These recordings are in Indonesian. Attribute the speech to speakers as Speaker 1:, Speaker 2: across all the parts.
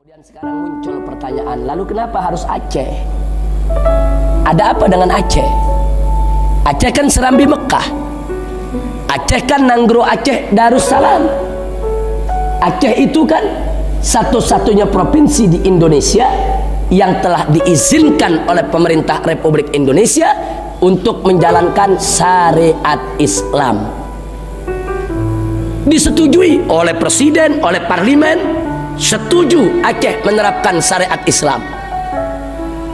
Speaker 1: Kemudian sekarang muncul pertanyaan, lalu kenapa harus Aceh? Ada apa dengan Aceh? Aceh kan Serambi Mekah. Aceh kan Nanggro Aceh Darussalam. Aceh itu kan satu-satunya provinsi di Indonesia yang telah diizinkan oleh pemerintah Republik Indonesia untuk menjalankan syariat Islam. Disetujui oleh presiden, oleh parlemen. Setuju Aceh menerapkan syariat Islam.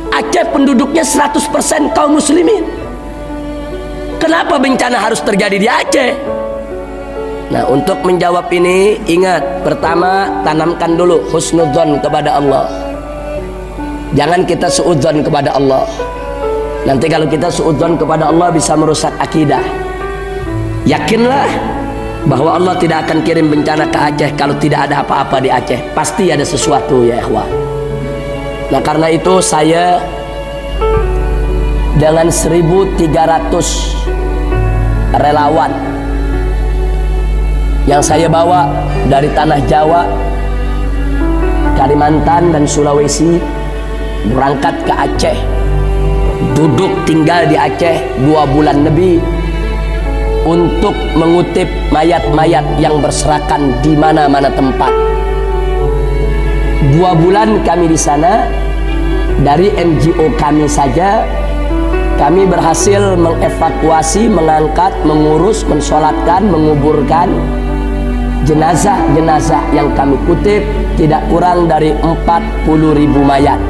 Speaker 1: Aceh penduduknya 100% kaum muslimin. Kenapa bencana harus terjadi di Aceh? Nah, untuk menjawab ini, ingat, pertama tanamkan dulu husnudzon kepada Allah. Jangan kita suudzon kepada Allah. Nanti kalau kita suudzon kepada Allah bisa merusak akidah. Yakinlah bahwa Allah tidak akan kirim bencana ke Aceh kalau tidak ada apa-apa di Aceh. Pasti ada sesuatu, ya ikhwan. Nah, karena itu saya dengan 1.300 relawan yang saya bawa dari tanah Jawa, Kalimantan dan Sulawesi berangkat ke Aceh, duduk tinggal di Aceh 2 bulan lebih untuk mengutip mayat-mayat yang berserakan di mana-mana tempat. 2 bulan kami di sana. Dari NGO kami saja kami berhasil mengevakuasi, mengangkat, mengurus, mensolatkan, menguburkan jenazah-jenazah yang kami kutip tidak kurang dari 40.000 mayat.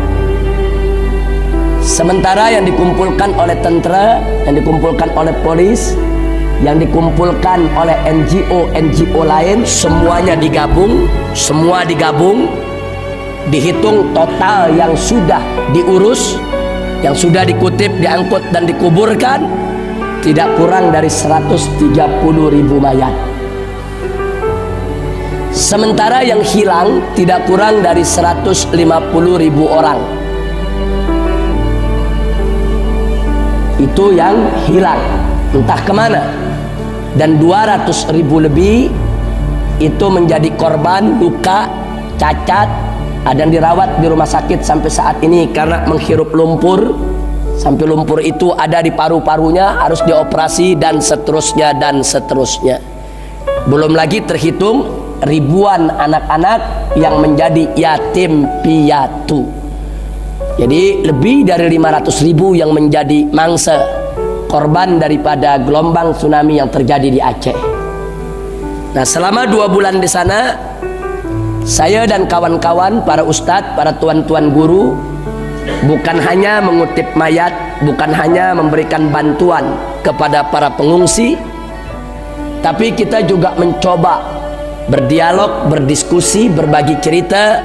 Speaker 1: Sementara yang dikumpulkan oleh tentara, yang dikumpulkan oleh polis, yang dikumpulkan oleh NGO lain, semuanya digabung, semua digabung, dihitung total yang sudah diurus, yang sudah dikutip, diangkut dan dikuburkan tidak kurang dari 130.000 mayat. Sementara yang hilang tidak kurang dari 150.000 orang. Itu yang hilang, entah kemana. Dan 200.000 lebih itu menjadi korban luka, cacat, ada yang dirawat di rumah sakit sampai saat ini karena menghirup lumpur, sampai lumpur itu ada di paru-parunya, harus dioperasi dan seterusnya dan seterusnya. Belum lagi terhitung ribuan anak-anak yang menjadi yatim piatu. Jadi lebih dari 500.000 yang menjadi mangsa, korban daripada gelombang tsunami yang terjadi di Aceh. Nah, selama 2 bulan di sana, saya dan kawan-kawan, para ustadz, para tuan-tuan guru, bukan hanya mengutip mayat, bukan hanya memberikan bantuan kepada para pengungsi, tapi kita juga mencoba berdialog, berdiskusi, berbagi cerita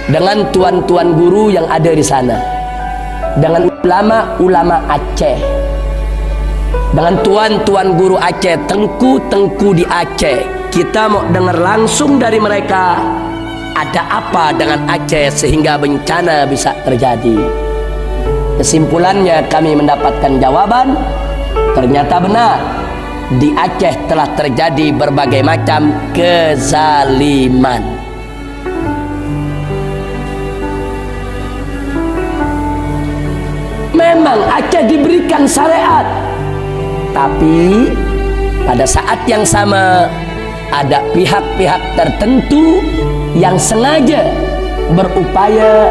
Speaker 1: dengan tuan-tuan guru yang ada di sana, dengan ulama-ulama Aceh, dengan tuan-tuan guru Aceh, tengku-tengku di Aceh. Kita mau dengar langsung dari mereka, ada apa dengan Aceh sehingga bencana bisa terjadi. Kesimpulannya kami mendapatkan jawaban, ternyata benar, di Aceh telah terjadi berbagai macam kezaliman. Memang Aceh diberikan syariat, tapi pada saat yang sama ada pihak-pihak tertentu yang sengaja berupaya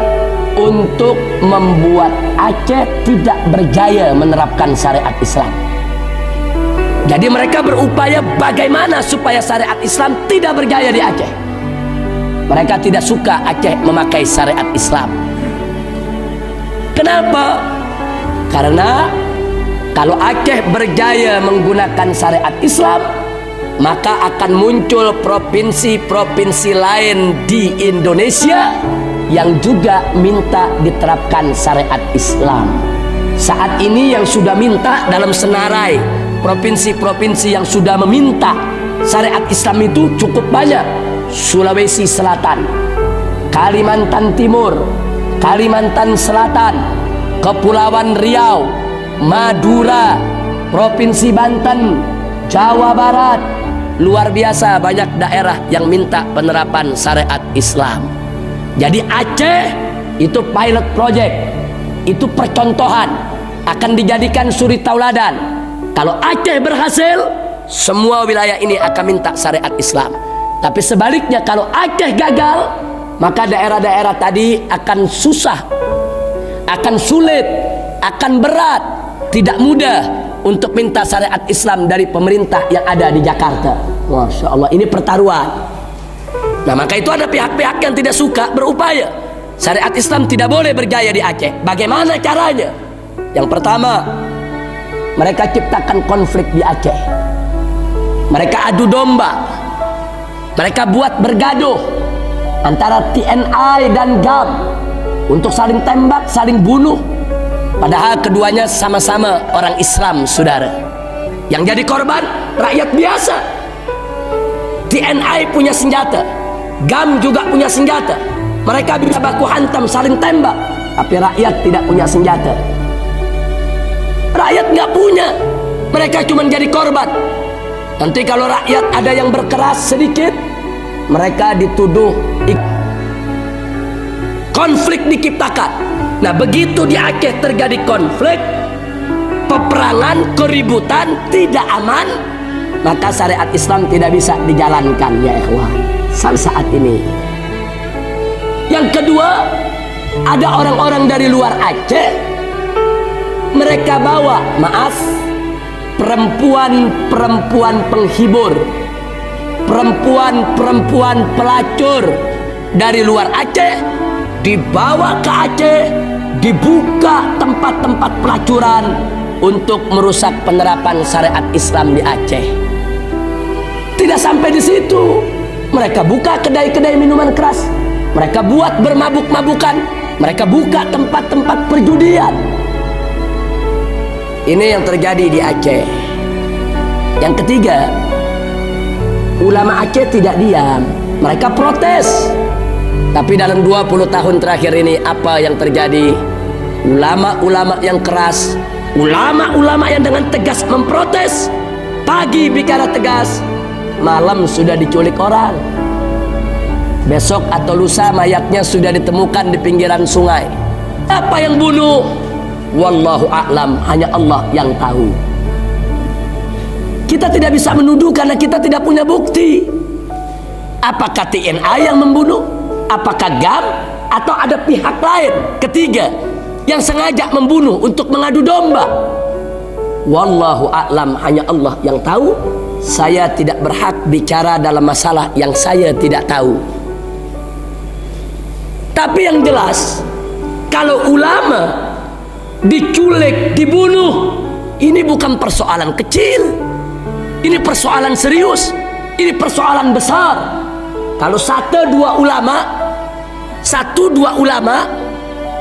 Speaker 1: untuk membuat Aceh tidak berjaya menerapkan syariat Islam. Jadi mereka berupaya bagaimana supaya syariat Islam tidak berjaya di Aceh. Mereka tidak suka Aceh memakai syariat Islam. Kenapa? Karena kalau Aceh berjaya menggunakan syariat Islam, maka akan muncul provinsi-provinsi lain di Indonesia yang juga minta diterapkan syariat Islam. Saat ini yang sudah minta dalam senarai, provinsi-provinsi yang sudah meminta syariat Islam itu cukup banyak. Sulawesi Selatan, Kalimantan Timur, Kalimantan Selatan, Kepulauan Riau, Madura, Provinsi Banten, Jawa Barat. Luar biasa banyak daerah yang minta penerapan syariat Islam. Jadi Aceh itu pilot project, itu percontohan, akan dijadikan suri tauladan. Kalau Aceh berhasil, semua wilayah ini akan minta syariat Islam. Tapi sebaliknya, kalau Aceh gagal, maka daerah-daerah tadi akan susah, akan sulit, akan berat, tidak mudah untuk minta syariat Islam dari pemerintah yang ada di Jakarta. Masya Allah, ini pertaruhan. Nah, maka itu ada pihak-pihak yang tidak suka berupaya syariat Islam tidak boleh berjaya di Aceh. Bagaimana caranya? Yang pertama, mereka ciptakan konflik di Aceh. Mereka adu domba. Mereka buat bergaduh antara TNI dan GAM untuk saling tembak, saling bunuh. Padahal keduanya sama-sama orang Islam, saudara. Yang jadi korban rakyat biasa. TNI punya senjata, GAM juga punya senjata. Mereka bisa baku hantam, saling tembak. Tapi rakyat tidak punya senjata. Rakyat nggak punya. Mereka cuma jadi korban. Nanti kalau rakyat ada yang berkeras sedikit, mereka dituduh konflik diciptakan. Nah, begitu di Aceh terjadi konflik, peperangan, keributan, tidak aman, maka syariat Islam tidak bisa dijalankan, ya ikhwan, sampai saat ini. Yang kedua, ada orang-orang dari luar Aceh, mereka bawa, perempuan-perempuan penghibur, perempuan-perempuan pelacur dari luar Aceh, dibawa ke Aceh, dibuka tempat-tempat pelacuran untuk merusak penerapan syariat Islam di Aceh. Tidak sampai di situ, mereka buka kedai-kedai minuman keras, mereka buat bermabuk-mabukan, mereka buka tempat-tempat perjudian. Ini yang terjadi di Aceh. Yang ketiga, ulama Aceh tidak diam, mereka protes. Tapi dalam 20 tahun terakhir ini, apa yang terjadi? Ulama-ulama yang keras, ulama-ulama yang dengan tegas memprotes, pagi bicara tegas, malam sudah diculik orang. Besok atau lusa mayatnya sudah ditemukan di pinggiran sungai. Apa yang bunuh? Wallahu a'lam, hanya Allah yang tahu. Kita tidak bisa menuduh karena kita tidak punya bukti. Apakah TNI yang membunuh? Apakah GAM? Atau ada pihak lain ketiga yang sengaja membunuh untuk mengadu domba? Wallahu a'lam, hanya Allah yang tahu. Saya tidak berhak bicara dalam masalah yang saya tidak tahu. Tapi yang jelas, kalau ulama diculik, dibunuh, ini bukan persoalan kecil, ini persoalan serius, ini persoalan besar. Kalau satu dua ulama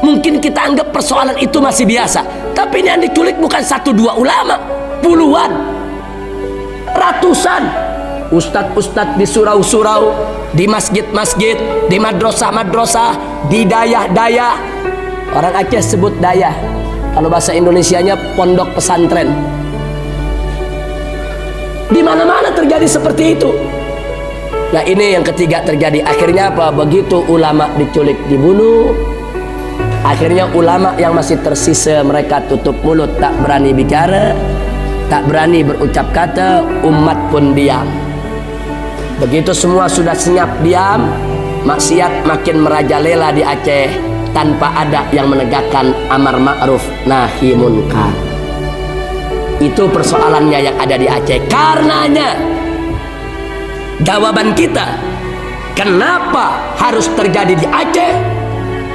Speaker 1: mungkin kita anggap persoalan itu masih biasa. Tapi ini yang diculik bukan 1-2 ulama, puluhan, ratusan ustadz-ustadz di surau-surau, di masjid-masjid, di madrasah-madrasah, di dayah-dayah. Orang Aceh sebut dayah, kalau bahasa Indonesianya pondok pesantren. Di mana-mana terjadi seperti itu. Nah, ini yang ketiga terjadi. Akhirnya apa? Begitu ulama diculik, dibunuh, akhirnya ulama yang masih tersisa mereka tutup mulut, tak berani bicara, tak berani berucap kata. Umat pun diam. Begitu semua sudah senyap diam, maksiat makin merajalela di Aceh tanpa ada yang menegakkan amar ma'ruf nahi munkar. Itu persoalannya yang ada di Aceh. Karenanya jawaban kita, kenapa harus terjadi di Aceh?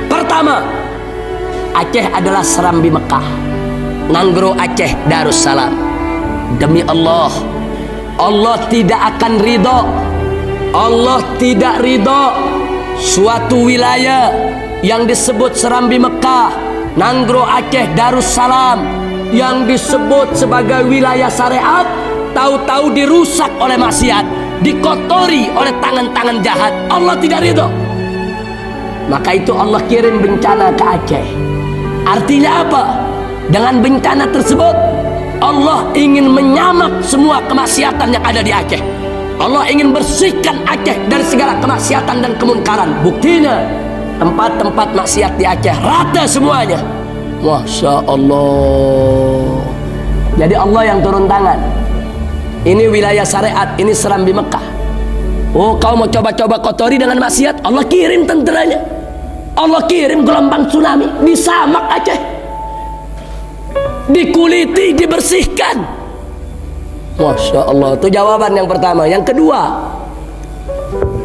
Speaker 1: Pertama, Aceh adalah Serambi Mekah, Nanggro Aceh Darussalam. Demi Allah, Allah tidak akan ridho, Allah tidak ridho suatu wilayah yang disebut Serambi Mekah, Nanggro Aceh Darussalam, yang disebut sebagai wilayah syariat, tahu-tahu dirusak oleh maksiat, dikotori oleh tangan-tangan jahat. Allah tidak ridho. Maka itu Allah kirim bencana ke Aceh. Artinya apa? Dengan bencana tersebut Allah ingin menyamak semua kemaksiatan yang ada di Aceh. Allah ingin bersihkan Aceh dari segala kemaksiatan dan kemunkaran. Buktinya tempat-tempat maksiat di Aceh rata semuanya. Masya Allah. Jadi Allah yang turun tangan. Ini wilayah syariat, ini Serambi Mekah. Oh, kau mau coba-coba kotori dengan maksiat, Allah kirim tenteranya. Allah kirim gelombang tsunami di Samak Aceh. Dikuliti, dibersihkan. Masya Allah. Itu jawaban yang pertama. Yang kedua,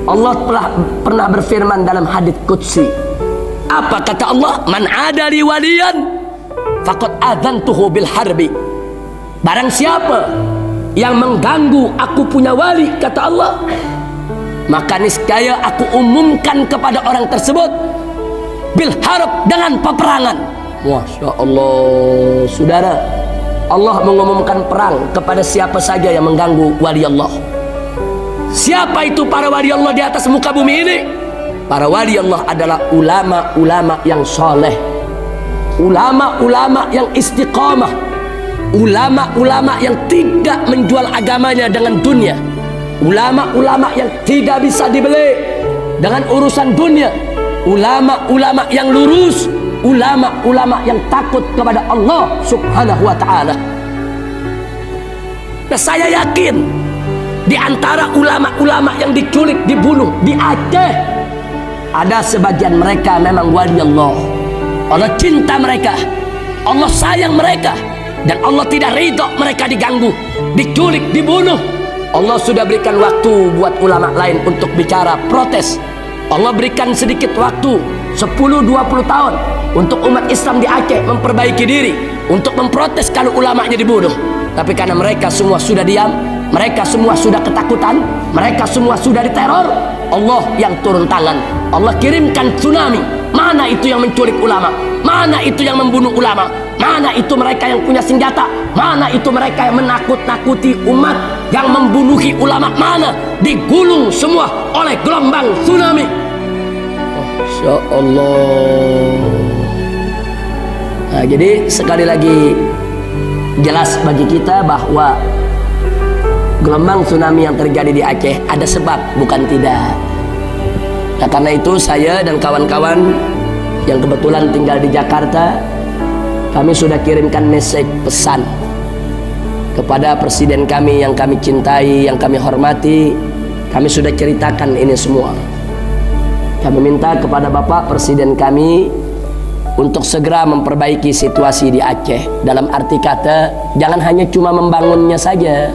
Speaker 1: Allah pernah berfirman dalam hadits qudsi. Apa kata Allah? Man adali waliyan faqad adzantuhu bil harbi. Barang siapa yang mengganggu aku punya wali, kata Allah, maka niscaya aku umumkan kepada orang tersebut bil harb, dengan peperangan. Masya Allah. Saudara, Allah mengumumkan perang kepada siapa saja yang mengganggu wali Allah. Siapa itu para wali Allah di atas muka bumi ini? Para wali Allah adalah ulama-ulama yang soleh, ulama-ulama yang istiqamah, ulama-ulama yang tidak menjual agamanya dengan dunia, ulama-ulama yang tidak bisa dibeli dengan urusan dunia, ulama-ulama yang lurus, ulama-ulama yang takut kepada Allah subhanahu wa ta'ala. Nah, saya yakin di antara ulama-ulama yang diculik, dibunuh di Aceh, ada sebagian mereka memang wali Allah. Allah cinta mereka, Allah sayang mereka, dan Allah tidak ridho mereka diganggu, diculik, dibunuh. Allah sudah berikan waktu buat ulama lain untuk bicara, protes. Allah berikan sedikit waktu, 10-20 tahun, untuk umat Islam di Aceh memperbaiki diri, untuk memprotes kalau ulamanya dibunuh. Tapi karena mereka semua sudah diam, mereka semua sudah ketakutan, mereka semua sudah diteror, Allah yang turun tangan. Allah kirimkan tsunami. Mana itu yang menculik ulama? Mana itu yang membunuh ulama? Mana itu mereka yang punya senjata? Mana itu mereka yang menakut-nakuti umat, yang membunuhi ulama? Mana? Digulung semua oleh gelombang tsunami. Masya Allah. Nah, jadi sekali lagi jelas bagi kita bahwa gelombang tsunami yang terjadi di Aceh ada sebab, bukan tidak. Nah, karena itu saya dan kawan-kawan yang kebetulan tinggal di Jakarta, kami sudah kirimkan message pesan kepada presiden kami yang kami cintai, yang kami hormati. Kami sudah ceritakan ini semua. Kami minta kepada Bapak Presiden kami untuk segera memperbaiki situasi di Aceh. Dalam arti kata, jangan hanya cuma membangunnya saja.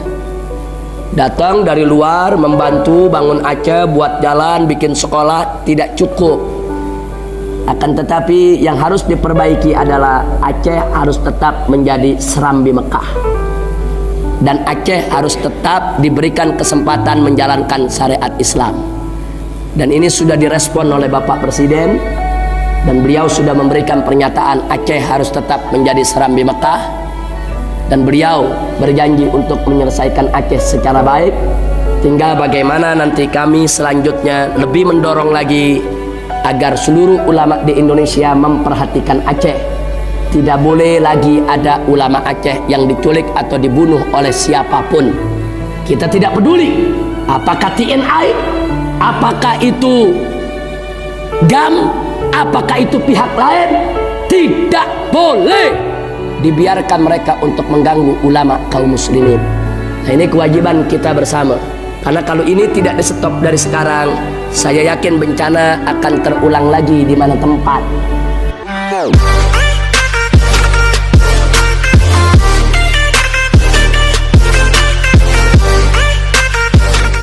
Speaker 1: Datang dari luar membantu bangun Aceh, buat jalan, bikin sekolah, tidak cukup. Akan tetapi yang harus diperbaiki adalah Aceh harus tetap menjadi Serambi Mekah, dan Aceh harus tetap diberikan kesempatan menjalankan syariat Islam. Dan ini sudah direspon oleh Bapak Presiden, dan beliau sudah memberikan pernyataan Aceh harus tetap menjadi Serambi Mekah. Dan beliau berjanji untuk menyelesaikan Aceh secara baik. Tinggal bagaimana nanti kami selanjutnya lebih mendorong lagi agar seluruh ulama di Indonesia memperhatikan Aceh. Tidak boleh lagi ada ulama Aceh yang diculik atau dibunuh oleh siapapun. Kita tidak peduli apakah TNI, apakah itu GAM, apakah itu pihak lain. Tidak boleh dibiarkan mereka untuk mengganggu ulama kaum muslimin. Nah, ini kewajiban kita bersama. Karena kalau ini tidak di stop dari sekarang, saya yakin bencana akan terulang lagi di mana tempat.